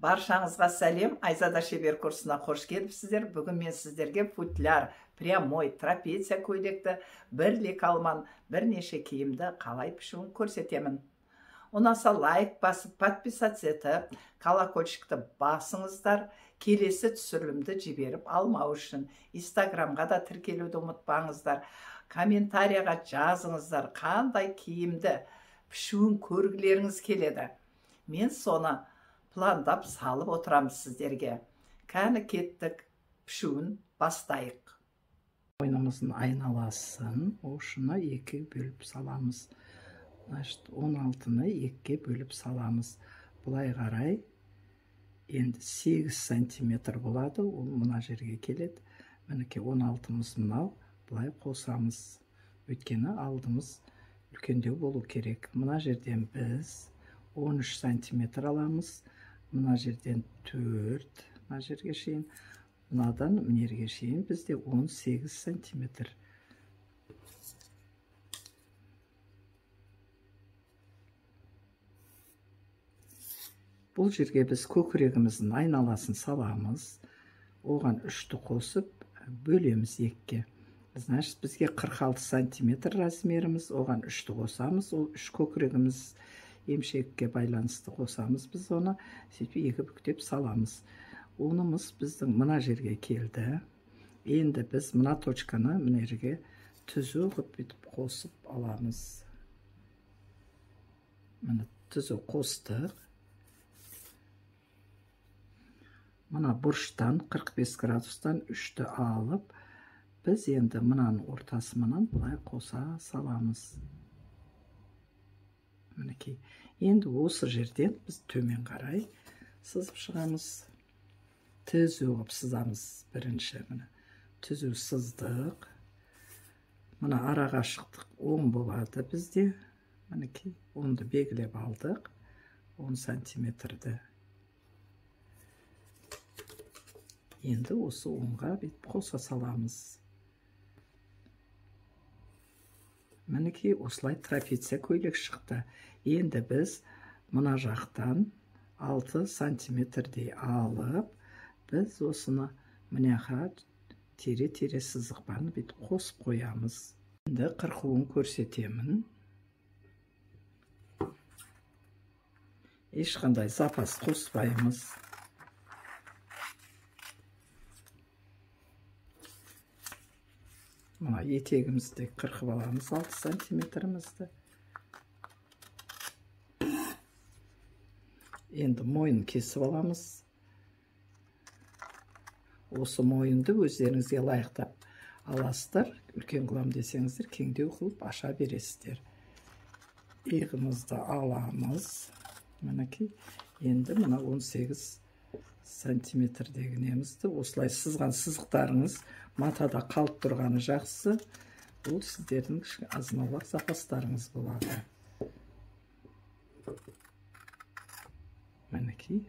Баршаңызға сәлем, Айзада шебер курсына қош келіпсіздер. Бүгін мен сіздерге футляр, прямой, трапеция көйлекті, бір лекалман, бірнеше киімді қалай пішуін көрсетемін. Ұнаса лайк басып, подписаться етіп, колокольчикті басыңыздар. Келесі түсірілімді жіберіп алмау үшін Инстаграмға да тіркелуді ұмытпаңыздар. Комментарияға жазыңыздар, қандай киімді пішуін көргілеріңіз келеді. Мен соны пландап салып отырамыз сіздерге. Кәні кеттік, пішуін бастайық. Ойнымыздың айналасын ошына 2 бөліп саламыз. 16-ны 2-ге бөліп саламыз. Бұлай қарай, енді 8 сантиметр болады, ол мына жерге келеді. Мінеке 16-мыз мынау, бұлай қосамыз. Өйткені алдымыз үлкендеу болу керек. Мына жерден біз 13 сантиметр аламыз. Мына жерден 4, мына жерге шейін, мынадан мінерге шейін бізде 18 сантиметр. Бұл жерге біз көкірегіміздің айналасын саламыз. Оған 3-ті қосып, бөлеміз 2-ге. Значит, бізге 46 сантиметр размеріміз, оған 3-ті қосамыз. Ол 3 көкірегіміз емшекке байланысты қосамыз. Біз оны 2 бүктеп саламыз. Онымыз біздің мына жерге келді. Енді біз мына точканы мына жерге түзу қып қосып аламыз. Мына түзу қостық. Мына бұрыштан 45 градустан 3-ті алып, біз енді мынаның ортасынан бұлай қоса саламыз. Мінекей. Енді осы жерден біз төмен қарай сызып шығамыз. Түзу ғып сызамыз бірінші. Түзу сыздық. Мына араға шықтық 10 болады бізде. Мінекей. 10-ды белгілеп алдық. 10 сантиметрді. Енді осы 10-ға қоса саламыз. Мінекей осылай трапеция көйлек шықты. Енді біз мына жақтан 6 сантиметрдей алып, біз осыны мынаға тере-тере сызықпаны қосып қоямыз. Енді қырқуын көрсетемін. Ешқандай запас қоспаймыз. Мына етегімізді қырқып аламыз 6 сантиметрімізді. Енді мойын кесіп аламыз. Осы мойынды өздеріңізге лайықтап аласыздар. Үлкен қылам десеңіздер, кеңдеу қылып аша бересіздер. Иығымызды аламыз. Мінекей, енді мына 18 сантиметрдегі немізді осылай сызған сызықтарыңыз матада қалып тұрғаны жақсы. Бұл сіздердің азын-аулақ запастарыңыз болады. Мінекей.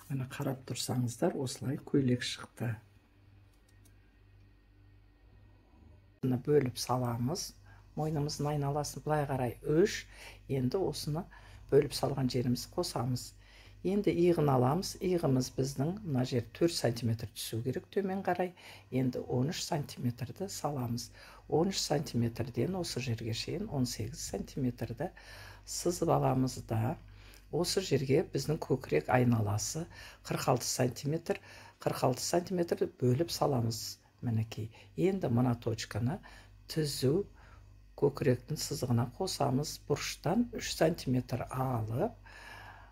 Мені қарап тұрсаңыздар, осылай көйлек шықты. Бұны бөліп саламыз. Мойнымыздың айналасын былай қарай 3. Енді осыны бөліп салған жеріміз қосамыз. Енді иығын аламыз. Иығымыз біздің мына жер 4 сантиметр түсу керек төмен қарай. Енді 13 сантиметрді саламыз. 13 сантиметрден осы жерге шейін 18 сантиметрді сызып аламыз да. Осы жерге біздің көкірек айналасы 46 сантиметр. 46 сантиметрді бөліп саламыз. Мінекей. Енді мына точканы түзу көкіректің сызығына қосамыз. Бұрыштан 3 сантиметр алып,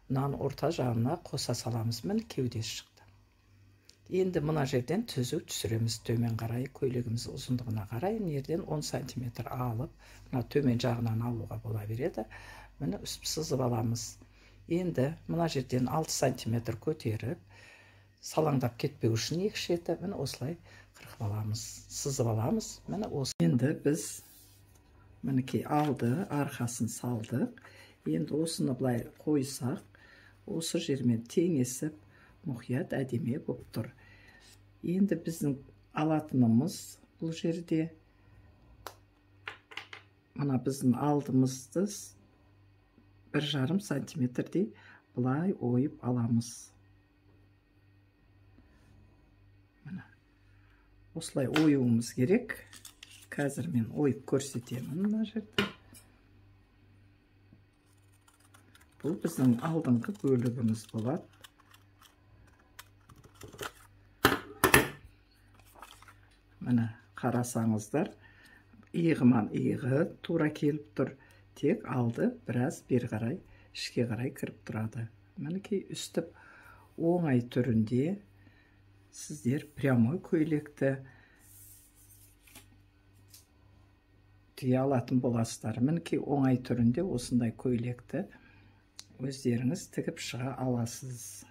мынаның орта жағына қоса саламыз. Міне кеудесі шықты. Енді мына жерден түзу түсіреміз төмен қарай, көйлегіміз ұзындығына қарай. Нерден 10 сантиметр алып, мына төмен жағынан алуға бола береді. Міне үсіп сызып аламыз. Енді мына жерден 6 сантиметр көтеріп, салаңдап кетпеу үшін екі шеті, міне осылай қырқып аламыз, сызып аламыз. Міне осы. Енді біз мінекей алды, арқасын салдық. Енді осыны былай қойсақ, осы жермен теңесіп, мұқият әдемі болып тұр. Енді біздің алатынымыз бұл жерде мына біздің алдымызды 1,5 сантиметрдей былай ойып аламыз. Міне осылай оюымыз керек. Қазір мен ойып көрсетемін мына жерде. Бұл біздің алдыңғы бөлігіміз болады. Міне қарасаңыздар, иығыман иығы тура келіп тұр. Тек алды біраз бері қарай, ішке қарай кіріп тұрады. Мінекей үстіп оңай түрінде сіздер прямой көйлекті тие алатын боласыздар. Мінекей оңай түрінде осындай көйлекті өздеріңіз тігіп шыға аласыз.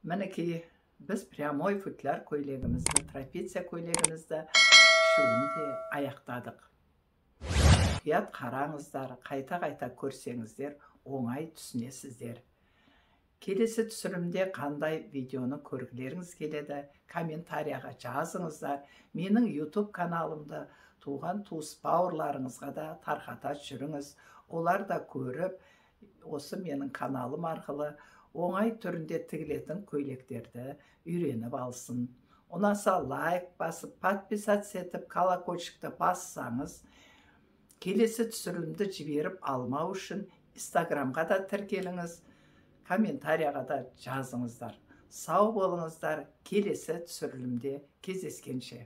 Мінекей біз прямой футляр көйлегімізді, трапеция көйлегімізді пішуінде аяқтадық. Мұқият қараңыздар, қайта-қайта көрсеңіздер, оңай түсінесіздер. Келесі түсірімде қандай видеоны көргілеріңіз келеді, комментарияға жазыңыздар. Менің YouTube каналымды туған туыс бауырларыңызға да тарқата жүріңіз. Олар да көріп, осы менің каналым арқылы оңай түрінде тігілетін көйлектерді үйреніп алсын. Ұнаса лайк басып, подписаться етіп, колокольчикті бассаңыз, келесі түсірімді жіберіп алмау үшін Инстаграмға да тіркеліңіз, комментарияға да жазыңыздар. Сау болыңыздар, келесі түсірілімде кездескенше.